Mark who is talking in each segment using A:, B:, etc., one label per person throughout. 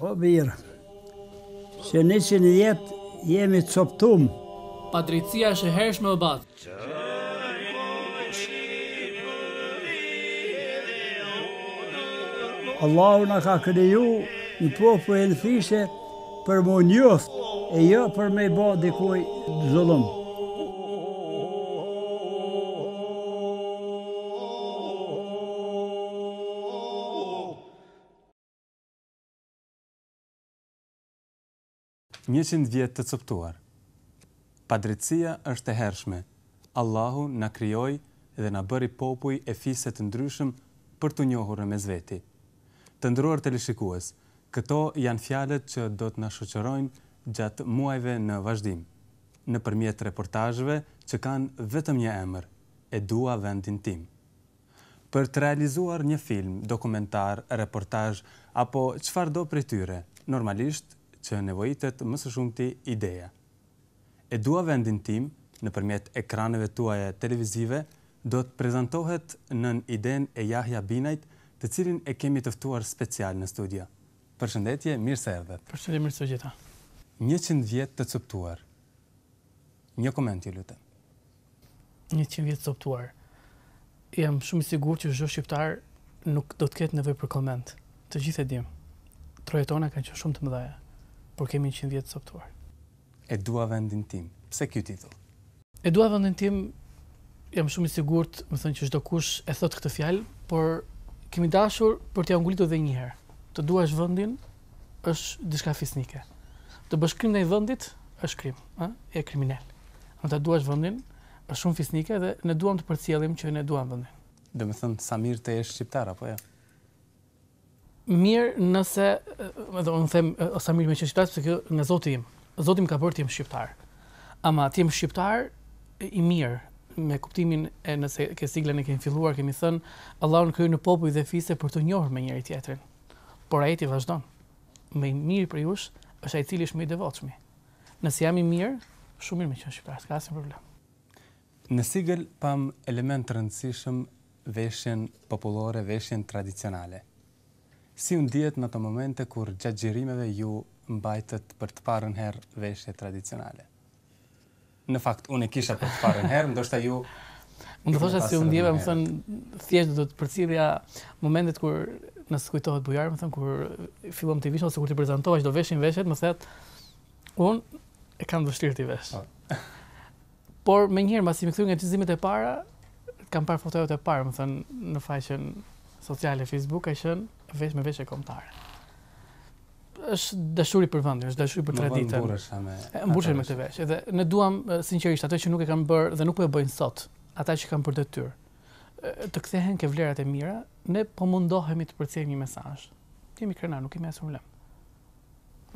A: O birë, që 100 jetë jemi të coptum.
B: Pa drejtësia është e hershme o batë.
A: Allahu na ka kriju në popull e në fishe për më njoft, e jo për me i ba dikuj zullum.
C: Njëqind vjetë të coptuar. Padrejtësia është e hershme. Allahu na krijoi dhe na bëri popuj e fisë të ndryshëm për të njohur mes veti. Të nderuar teleshikues, këto janë fjalët që do të na shoqërojnë gjatë muajve në vazhdim, nëpërmjet reportazheve që kanë vetëm një emër: E dua vendin tim. Për të realizuar një film, dokumentar, reportazh apo çfarëdo prej tyre, normalisht që nevojitet më së shumti ideja. E dua vendin tim, nëpërmjet ekraneve tuaja televizive, do të prezantohet nën idenë e Jahja Binajt, të cilin e kemi të ftuar special në studio. Përshëndetje, mirë se erdhët.
B: Përshëndetje, mirë se u gjeta.
C: 100 vjet të coptuar. Një koment, ju lutem.
B: 100 vjet të coptuar. Jam shumë i sigurt që çdo shqiptar nuk do të ketë nevojë për koment. Të gjithë e dim. Trojat tona kanë qenë shumë të mëdha, por kemi 100 vjet të coptuar.
C: E dua vendin tim. Pse ky titull?
B: E dua vendin tim, jam shumë i sigurt, më thënë që çdo kush e thot këtë fjalë, por kemi dashur për t'ia ngulitur edhe një herë. Të duash vendin është diçka fisnike. Të bësh krim ndaj vendit është krim, e kriminal. Të duash vendin është shumë fisnike dhe ne duam të përcjellim që ne duam vendin.
C: Domethënë sa mirë të jesh shqiptar apo jo?
B: Mirë nëse, unë them sa mirë me që shqiptar, sepse kjo nga Zoti im. Zoti më ka bërë të jem shqiptar. Ama të jem shqiptar i mirë, me kuptimin e nëse ke siglën e kemi filluar, kemi thënë Allahu në krijoi në popull dhe fise për të njohur me njëri tjetrin. Por ajeti vazhdon. Më i miri për jush është ai i cili është më i devotshëm. Nëse jam i mirë, shumë mirë me qenë shqiptar, s'ka asnjë problem.
C: Në sigël pam element të rëndësishëm veshjen popullore, veshjen tradicionale. Si u ndihet në ato momente kur gjatë xhirimeve ju mbajtët për të parën herë veshje tradicionale? Në fakt, unë e kisha për të parën herë, ndoshta ju...
B: Unë do thosha si u ndjeva, më thënë, thjesht do të përcjellja momentet kur nëse kujtohet bujar, më thënë, kur fillom të vish ose kur të prezantohesh do veshin veshjet, më thet, unë e kam vështirë të vesh. Por menjëherë mbasi më kthyer nga xhizimet e para, kam parë fotojat e para, më thënë, në faqen sociale Facebook, ka qenë vesh me veshje kombëtare. Është dashuri për vendin, është dashuri për traditën. Mburshem me këtë veshje. Dhe ne duam sinqerisht ato që nuk e kanë bërë dhe nuk po e bëjnë sot, ata që kanë për detyrë, të kthehen ke vlerat e mira, ne po mundohemi të përcjellim një mesazh. Jemi krenar, nuk kemi asnjë problem.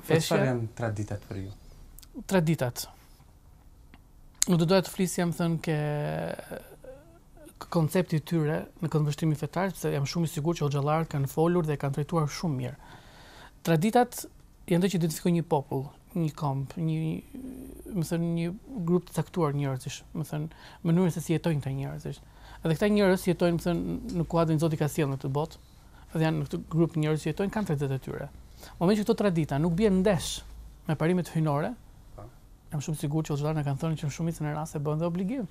C: Çfarë janë traditat për ju?
B: Traditat. Nuk do doja të flisja, më thënë, ke koncepti i tyre në këndvështrimin fetar, sepse jam shumë i sigurt që hoxhallarët kanë folur dhe kanë trajtuar shumë mirë. Traditat janë ato që identifikojnë një popull, një komp, një grup të caktuar njerëzish, më thënë, mënyrën se si jetojnë këta njerëzish. Edhe këta njerëz jetojnë, më thënë, në kuadrin Zoti ka sjellë në këtë botë, dhe janë në këtë grup njerëz që jetojnë kanë traditat e tyre. Momentin që këto tradita nuk bien ndesh me parimet hyjnore, jam shumë sigurt që hoxhallarët na kanë thënë që në shumicën e rasteve bën dhe obligim,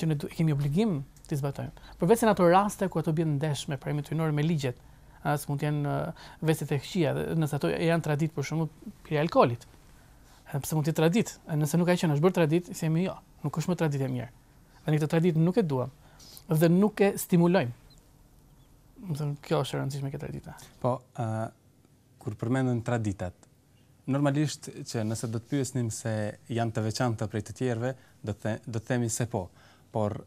B: që ne kemi obligim të zbatojmë. Përveç se në ato raste ku ato bien ndesh me parimet hyjnore me ligjet, as mund të jenë vestet e këqija, nëse ato janë traditë për shembull pirja e alkoolit. Pse mund të jetë traditë, nëse nuk ka qenë është bërë traditë, themi jo, nuk është më traditë e mirë. Dhe këtë traditë nuk e duam dhe nuk e stimulojmë. Do të thënë kjo është e rëndësishme këtë tradita.
C: Po, kur përmendën traditat, normalisht që nëse do të pyesnim se janë të veçanta prej të tjerëve, do të themi se po. Por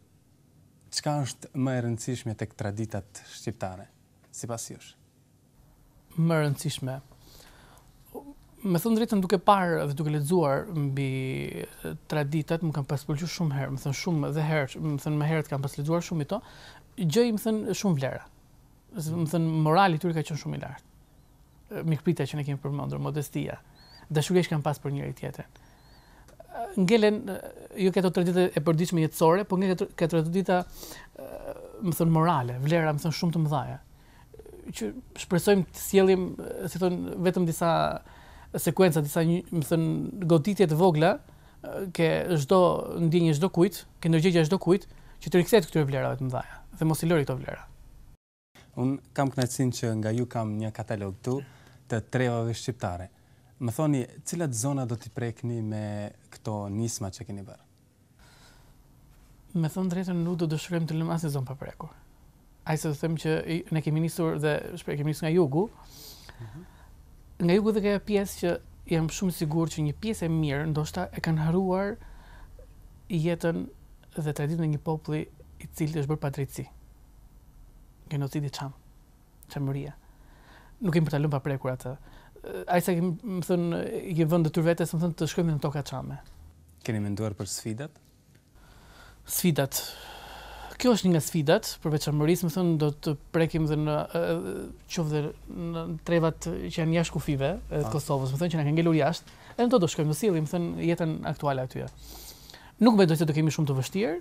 C: çka është më e rëndësishme tek traditat shqiptare? Sipas jush?
B: Më rëndësishme. Me thënë drejtën, duke parë dhe duke lexuar mbi traditat, më kanë pas pëlqyer shumë herë, më thënë shumë dhe herë, më thënë më herët kam pas lexuar shumë ito, gjej më thënë shumë vlera. Më thënë morali i tyre ka qenë shumë i lartë. Mikpritja që ne kemi përmendur, modestia, dashuria që kanë pas për njëri tjetrin. Ngelen jo këto tradita e përditshme jetësore, por nga këto tradita më thënë morale, vlera më thënë shumë të mëdha. që shpresojmë të sjellim, si thon, vetëm disa sekuenca, disa më thënë goditje të vogla ke çdo ndjenjë çdo kujt, ke ndërgjegje çdo kujt që të rikthehet këtyre vlerave të mëdha dhe mos i lëri këto vlera.
C: Unë kam kënaqësinë që nga ju kam një katalog këtu të trevave shqiptare. Më thoni, cilat zona do t'i prekni me këto nisma që keni bërë?
B: Me thënë drejtën, nuk do dëshirojmë të lëmë asnjë zonë pa prekur. Ai se të them që ne kemi nisur dhe kemi nisur nga jugu. Nga jugu dhe ka pjesë që jam shumë sigurt që një pjesë e mirë ndoshta e kanë haruar jetën dhe traditën e një populli i cili është bërë pa drejtësi. Genocidi çamëria. Nuk kemi për ta lënë pa prekur atë. Ai sa kemi, më thënë, i kemi vënë detyrë vetes, më thënë, të shkojmë në toka çame.
C: Keni menduar për sfidat?
B: Sfidat. Kjo është një nga sfidat, për veçanërisë, më thënë, do të prekim dhe në qoftë në trevat që janë jashtë kufive të Kosovës, më thënë që na kanë ngelur jashtë, edhe në to do shkojmë, do sillim, më thënë, jetën aktuale aty. Nuk mendoj se do kemi shumë të vështirë.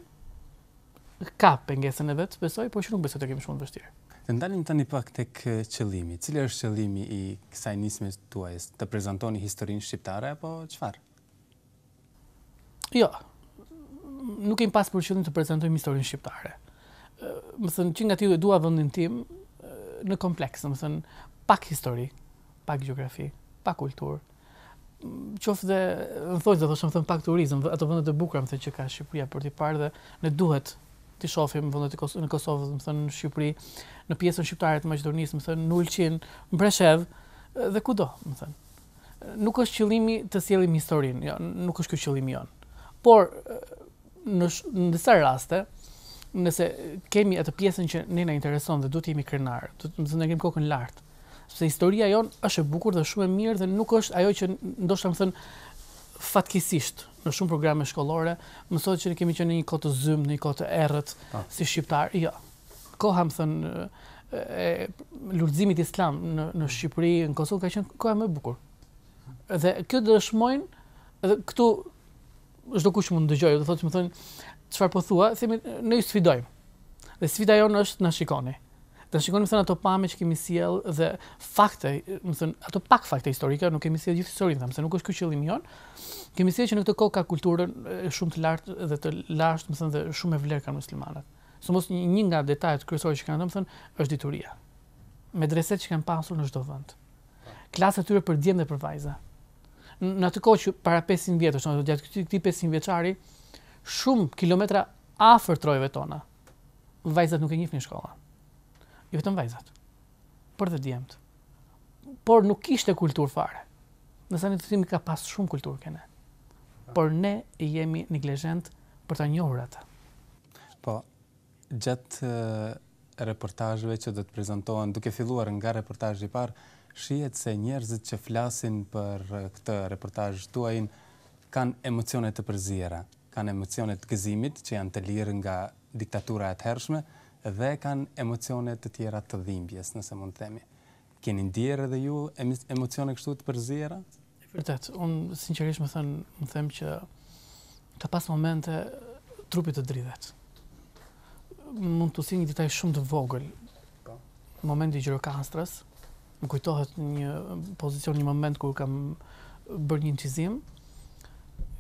B: Ka pengesën e vet, besoj, por që nuk besoj të kemi shumë të vështirë.
C: Të ndalim tani pak tek qëllimi. Cili është qëllimi i kësaj nisme tuaj? Të prezantoni historinë shqiptare apo çfarë?
B: Jo. Nuk kemi pas për qëllim të prezantojmë historinë shqiptare. Më thënë që nga ti dua vendin tim në kompleks, më thënë pak histori, pak gjeografi, pak kulturë. Qoftë dhe më thoshëm pak turizëm, ato vendet e bukura më thënë që ka Shqipëria për t'i parë dhe ne duhet t'i shohim vendet në Kosovë, më thënë në Shqipëri, në pjesën shqiptare të Maqedonisë, më thënë në Ulqin, në Preshev dhe kudo, më thënë. Nuk është qëllimi të sjellim historinë, jo, nuk është ky qëllimi jon. Por në disa raste, nëse kemi atë pjesën që ne na intereson dhe duhet jemi krenar, do të ne kemi kokën lart. Sepse historia jon është e bukur dhe shumë e mirë dhe nuk është ajo që ndoshta më thënë fatkeqësisht në shumë programe shkollore mësohet që ne kemi qenë në një kohë të zymë, në një kohë të errët si shqiptar. Jo. Koha më thënë e lulëzimit islam në Shqipëri, në Kosovë ka qenë koha më e bukur. Dhe kjo dëshmojnë edhe këtu çdo kush mund të dëgjojë, do thotë më thënë çfarë po thua, themi ne ju sfidojmë. Dhe sfida jonë është na shikoni. Të shikoni më thënë ato pamje që kemi sjell dhe fakte, më thënë ato pak fakte historike, nuk kemi sjell gjithë historinë, se nuk është ky qëllimi jon. Kemi sjell që në këtë kohë ka kulturën shumë të lartë dhe të lashtë, më thënë dhe shumë e vlerë kanë muslimanët. Somos një nga detajet kryesore që kanë, më thënë, është dituria. Medreset që kanë pasur në çdo vend. Klasat e tyre për djem dhe për vajza. Në atë kohë që para 500 vjetësh, gjatë këtij 500 vjeçari, shumë kilometra afër trojave tona, vajzat nuk e njihnin shkollën. Jo vetëm vajzat, por dhe djemt. Por nuk kishte kulturë fare. Nëse ne themi ka pas shumë kulturë kene. Por ne jemi neglizhent për ta njohur atë.
C: Po, gjatë reportazheve që do të prezantohen, duke filluar nga reportazhi i parë, shihet se njerëzit që flasin për këtë reportazh tuaj kanë emocione të përziera, kanë emocione të gëzimit që janë të lirë nga diktatura e hershme dhe kanë emocione të tjera të dhimbjes, nëse mund të themi. Keni ndjerë edhe ju emocione kështu të përziera?
B: Vërtet, unë sinqerisht më them që ka pas momente trupi të dridhet. Mund të si një detaj shumë të vogël. Momenti i Gjirokastrës, më kujtohet një pozicion, një moment kur kam bërë një incizim,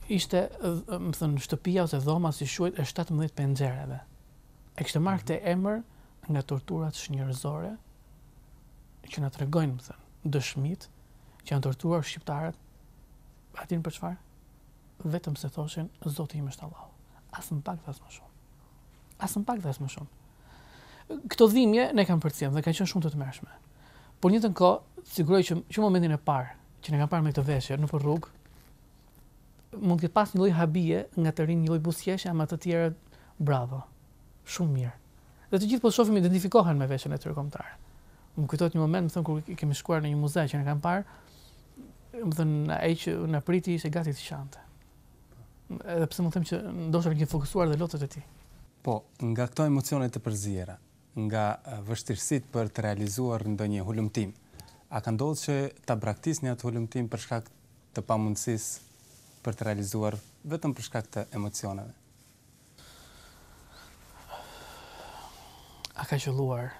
B: ishte, më thënë, shtëpia ose dhoma, si quhet, e 17 penxhereve. E kishte marrë këtë emër nga torturat njerëzore që na tregojnë, më thënë, dëshmit që janë torturuar shqiptarët. A din për çfarë? Vetëm se thoshin Zoti im është Allahu. As më pak dhe as më shumë. As më pak dhe as më shumë. Këto dhimbje ne kanë përcjell dhe kanë qenë shumë të tmerrshme. Por njëtën kohë, siguroj që momentin e parë që ne kanë parë me këtë veshje nëpër rrugë, mund të ketë pas një lloj habie nga të rinë, një lloj buzëqeshje, ama të tjerë bravo. Shumë mirë. Dhe të gjithë po shohim identifikohen me veshjen e tyre kombëtare. Më kujtohet një moment, më thënë, kur kemi shkuar në një muze që ne kanë parë, më thënë, ai që na priti ishte gati të qante. Edhe pse më them që ndoshta kemi fokusuar dhe lotët e tij.
C: Po, nga këto emocione të përziera, nga vështirësitë për të realizuar ndonjë hulumtim, a ka ndodhur që ta braktisni atë hulumtim për shkak të pamundësisë për të realizuar vetëm për shkak të emocioneve?
B: A ka qelluar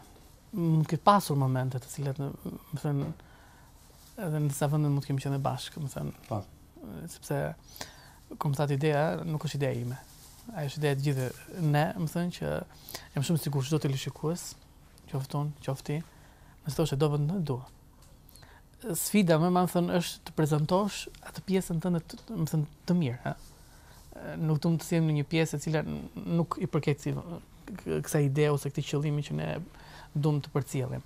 B: mund të ketë pasur momente të cilat më thënë edhe në disa vende mund të kemi qenë bashkë, më thënë.
C: Po.
B: Sepse kur më thatë ideja, nuk është ideja ime. Ajo është ideja të gjithë ne, më thënë që jam shumë sigur çdo televizionist, qoftë unë, qoftë ti, nëse thoshë do vend në dua. Sfida më thënë është të prezantosh atë pjesën tënde më thënë të mirë, ha. Nuk do të them në një pjesë e cila nuk i përket kësaj ide ose këtij qëllimi që ne duam të përcjellim.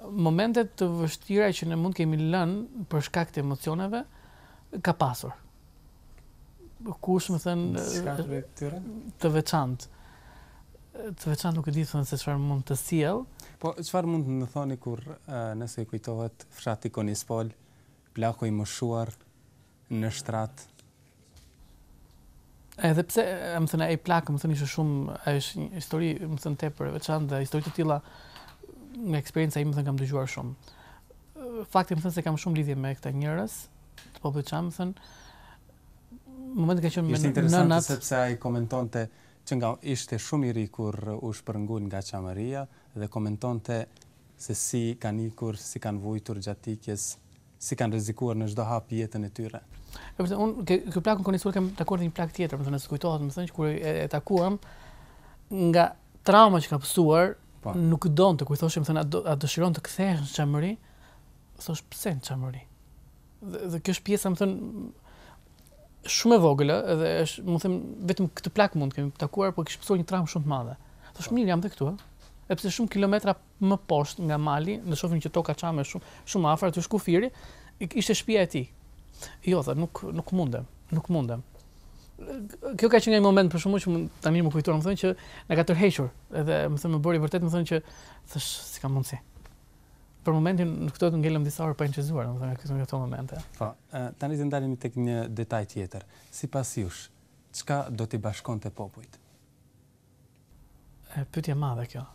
B: Momentet të vështira që ne mund kemi lënë për shkak të emocioneve ka pasur. Kush më thënë të veçantë. Të veçantë nuk e di thënë se çfarë mund të sjell.
C: Po çfarë mund të më thoni kur nëse i kujtohet fshati Konispol, plaku i moshuar në shtrat?
B: Edhe pse më thënë ai plak më thënë ishte shumë, ajo është një histori më thënë tepër e veçantë dhe histori të tilla nga eksperienca ime më thënë kam dëgjuar shumë. Fakti më thënë se kam shumë lidhje me këta njerëz të popullit çam më thënë momentin ka qenë me
C: nënat. Ishte interesante sepse ai komentonte që ishte shumë i ri kur u shpërngul nga Çamëria dhe komentonte se si kanë ikur, si kanë vujtur gjatë ikjes, si kanë rrezikuar në çdo hap jetën e tyre.
B: Unë ky plakun Konispol kam takuar një plak tjetër, më thënë se kujtohet më thënë që kur e takuam nga trauma që ka pasur, nuk donte kur i thoshim thënë a dëshiron të kthehesh në Çamëri, thosh pse në Çamëri. Dhe kjo është pjesa më thënë shumë e vogël edhe është më them vetëm këtë plak mund kemi takuar, por kishte pasur një traumë shumë të madhe. Thosh mirë jam te këtu, e pse shumë kilometra më poshtë nga mali, ne shohim që toka Çame është shumë afër aty shkufiri, ishte shtëpia e tij. Jo, tha, nuk mundem. Kjo ka qenë një moment për shkakun që tani më kujtohet, më thënë që na ka tërhequr, edhe më thënë më bëri vërtet më thënë që thash si ka mundsi. Për momentin në këto të ngelëm disa orë pa inqizuar, domethënë në këto momente.
C: Po, tani të ndalemi tek një detaj tjetër. Sipas jush, çka do t'i bashkonte popujt?
B: Pyetje e madhe kjo.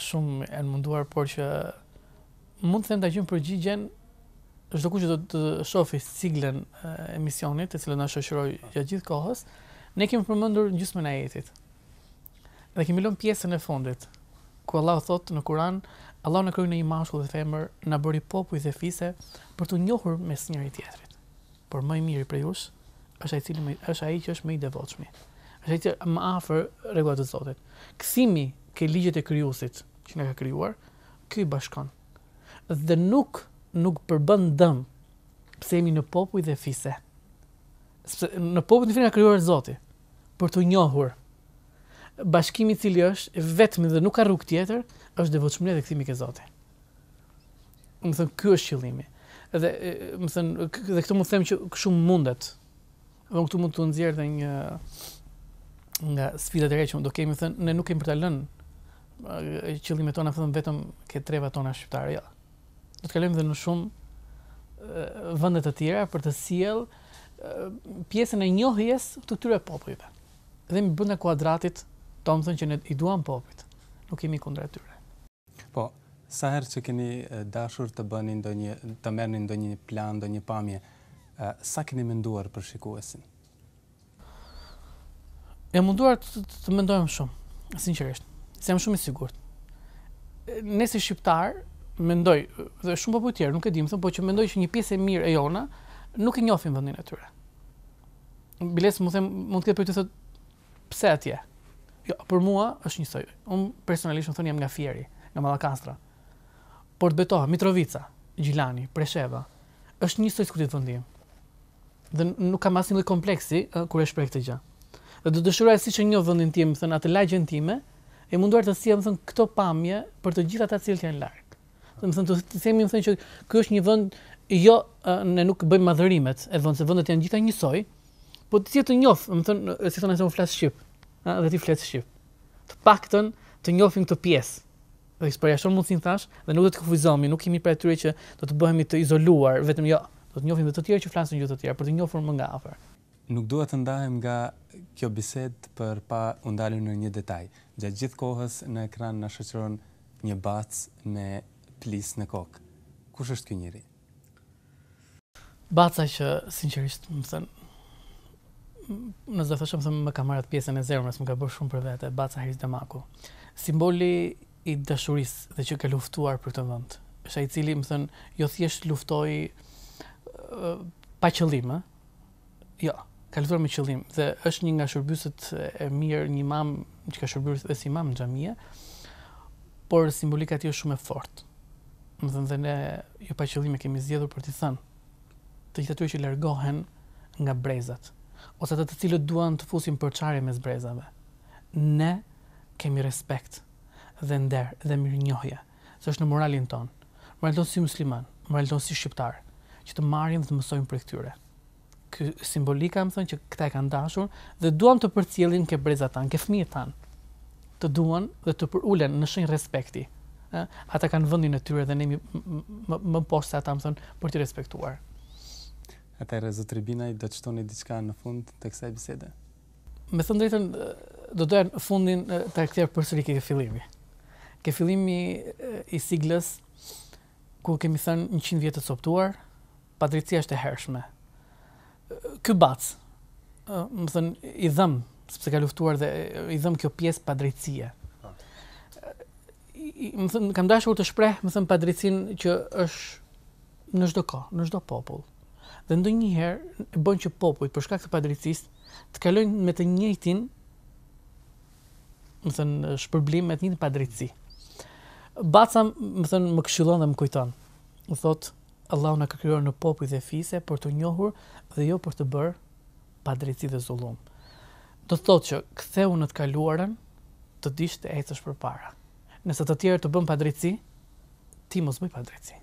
B: Shumë e munduar, por që mund të them ta gjejmë përgjigjen çdo kush që do të shohë siglën e emisionit, e cilën na shoqëroi gjatë gjithë kohës, ne kemi përmendur gjysmën e ajetit. Dhe kemi lënë pjesën e fundit, ku Allahu thotë në Kur'an, Allahu na krijoi në një mashkull dhe femër, na bëri popull dhe fise për të njohur mes njëri tjetrit. Por më i miri prej jush është ai që është më i devotshëm. Është ai që më afër rregullat e Zotit. Kthimi ke ligjet e krijuesit që na ka krijuar, ky i bashkon. Dhe nuk përbën dëm pse jemi në popull dhe fise. Sepse në popull dhe fise na krijuar Zoti për të njohur. Bashkimi i cili është vetëm dhe nuk ka rrugë tjetër, është devotshmëria dhe kthimi ke Zoti. Më thënë ky është qëllimi. Dhe më thënë dhe këtë mund të them që shumë mundet. Dhe këtu mund të nxjerr edhe nga sfidat e reja që do kemi thënë, ne nuk kemi për ta lënë qëllimet tona thënë vetëm ke trevat tona shqiptare, jo. Do të kalojmë edhe në shumë vende të tjera për të sjell pjesën e njohjes të këtyre popujve. Dhe mbi brenda kuadratit tonë thënë që ne i duam popujt, nuk kemi kundër tyre.
C: Po, sa herë që keni dashur të bëni të merrni ndonjë plan, ndonjë pamje, sa keni menduar për shikuesin?
B: Jam munduar të mendojmë shumë, sinqerisht. Se jam shumë i sigurt. Ne si shqiptar mendoj, dhe shumë popull tjerë, nuk e di, më thënë, po që mendoj që një pjesë e mirë e jona nuk e njohin vendin e tyre. Biles mund të ketë për të thotë pse atje. Jo, për mua është njësoj. Unë personalisht më thënë jam nga Fieri, nga Mallakastra. Por të betoha, Mitrovica, Gjilani, Presheva, është njësoj s'ku ditë vendim. Dhe nuk kam asnjë lloj kompleksi kur e shpreh këtë gjë. Dhe do dëshiroj siç e njoh vendin tim, më thënë atë lagjen time, e munduar të sjell më thënë këto pamje për të gjithë ata që janë larg. Më thënë të themi më thënë që ky është një vend jo ne nuk bëjmë madhërimet, edhe se vendet janë gjitha njësoj, po ti të njoh, më thënë, si thonë se unë flas shqip, dhe ti flet shqip. Të paktën të njohim këtë pjesë. Dhe eksperienca mundsin thash, dhe nuk do të kufizohemi, nuk kemi për atyre që do të bëhemi të izoluar, vetëm jo, do të njohim edhe të tjerë që flasin gjë të tjera për të njohur më nga afër.
C: Nuk duhet të ndahem nga kjo bisedë për pa u ndalur në një detaj. Gjatë gjithë kohës në ekran na shoqëron një bac me plis në kokë. Kush është ky njeri?
B: Baca që sinqerisht më thënë, nëse thashëm se më ka marrë pjesën e zemrës, më ka bërë shumë për vete, Baca Haris Demaku. Simboli i dashurisë dhe që ka luftuar për këtë vend. Është ai i cili, më thënë, jo thjesht luftoi pa qëllim, jo, ka luftuar me qëllim dhe është një nga shërbësit e mirë, një imam që ka shërbyer dhe si imam në xhamie, por simbolika e tij është shumë e fortë. Më thënë, dhe ne jo pa qëllim e kemi zgjedhur për t'i thënë të gjithë atyre që largohen nga brezat, ose të cilët duan të fusin përçarje mes brezave. Ne kemi respekt dhe nder dhe mirënjohje, se është në moralin ton. Moralin ton si musliman, moralin ton si shqiptar, që të marrim dhe të mësojmë për këtyre. Ky simbolika më thënë që këta e kanë dashur dhe duan të përcjellin ke brezat tanë, ke fëmijët tanë. Të duan dhe të ulen në shenjë respekti. Ata kanë vendin e tyre dhe ne më poshtë se ata më thënë për t'i respektuar.
C: Atëherë, zotëri Binaj, do të shtoni diçka në fund të kësaj bisede?
B: Me thënë drejtën, do doja në fundin ta kthej përsëri ke fillimi. Ke fillimi i siglës ku kemi thënë 100 vjet të coptuar, padrejtia është e hershme. Ky bac, më thënë, i dhëm, sepse ka luftuar dhe i dhëm kjo pjesë padrejtësie. Më thënë, kam dashur të shpreh, më thënë, padrejtësinë që është në çdo kohë, në çdo popull. Dhe ndonjëherë e bën që popujt për shkak të padrejtësisë të kalojnë me të njëjtin, më thënë, shpërblim me të njëjtin padrejtësi. Baca, më thënë, më këshillon dhe më kujton. Më thotë, Allahu na ka krijuar në popull dhe fise për të njohur dhe jo për të bërë padrejtësi dhe zullum. Do të thotë që ktheu në të kaluarën, të dish të ecësh përpara. Nëse të tjerë të bën padrejtësi, ti mos bëj padrejtësi.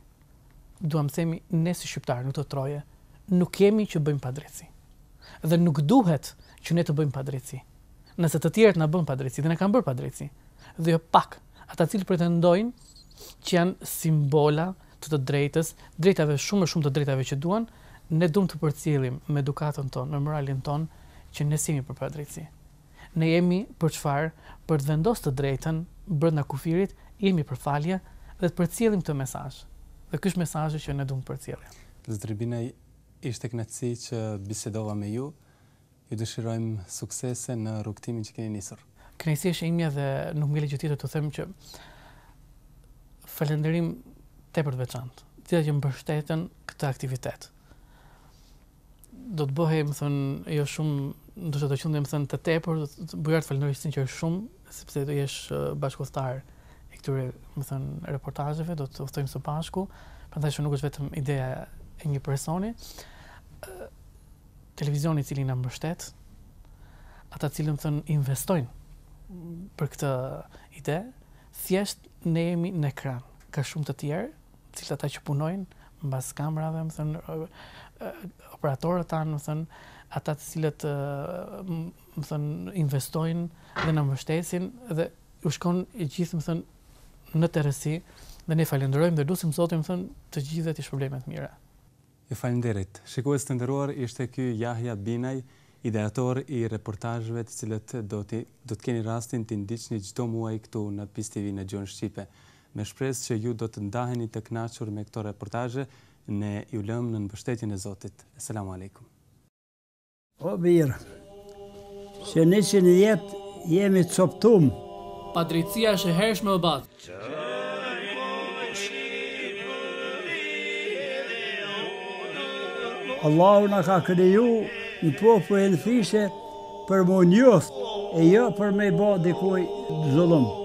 B: Duam të themi ne si shqiptarë në këtë troje, nuk kemi që bëjmë padrejtësi. Dhe nuk duhet që ne të bëjmë padrejtësi. Nëse të tjerët na bën padrejtësi dhe ne kanë bërë padrejtësi, dhe jo pak, ata cilë pretendojnë që janë simbola të drejtës, drejtave shumë të drejtave që duan, ne duam të përcjellim me edukatën tonë, me moralin tonë, që ne jemi për padrejtësi. Ne jemi për çfarë? Për të vendosur të drejtën brenda kufirit, jemi për falje dhe të përcjellim këtë mesazh. Dhe ky është mesazhi që ne duam të përcjellim.
C: Zotëri Binaj, ishte kënaqësi që bisedova me ju. Ju dëshirojmë suksese në rrugtimin që keni nisur.
B: Kënaqësia është imja dhe nuk më gjë tjetër të them që falënderim tepër të veçantë. Të që mbështeten këtë aktivitet. Do të bëhej, më thënë, jo shumë, ndoshta të qëndem, më thënë, të tepër, bujar të falenderoj sinqerisht shumë, sepse do jesh bashkëkohëtar i këtyre, më thënë, reportazheve, do të udhtojmë së bashku, prandaj që nuk është vetëm ideja e një personi. Televizioni i cili na mbështet, ata të cilët, më thënë, investojnë për këtë ide, thjesht ne jemi në ekran. Ka shumë të tjerë, të cilët ata që punojnë mbas kamerave, më thënë, operatorët tanë, më thënë, ata të cilët, më thënë, investojnë dhe na mbështesin dhe u shkon e gjithë, më thënë, në terrasi dhe ne falenderojmë dhe lutim Zotin, më thënë, të gjithë të shpërblemet mira.
C: Ju falenderit. Shikues të nderuar, ishte ky Yahya Binaj, ideator i reportazheve të cilët do të keni rastin të ndiqni çdo muaj këtu në PIS TV në Gjuhën Shqipe. Me shpresë që ju do të ndaheni të kënaqur me këto reportazhe, ne ju lëmë në mbështetjen e Zotit. Asalamu alaikum.
A: O mirë, që 100 vjet jemi të coptum.
B: Padrejtësia është e hershme o bat.
A: Allahu na ka kriju në popull e në fishe për më njoft, e jo për me i bë dikujt zullum.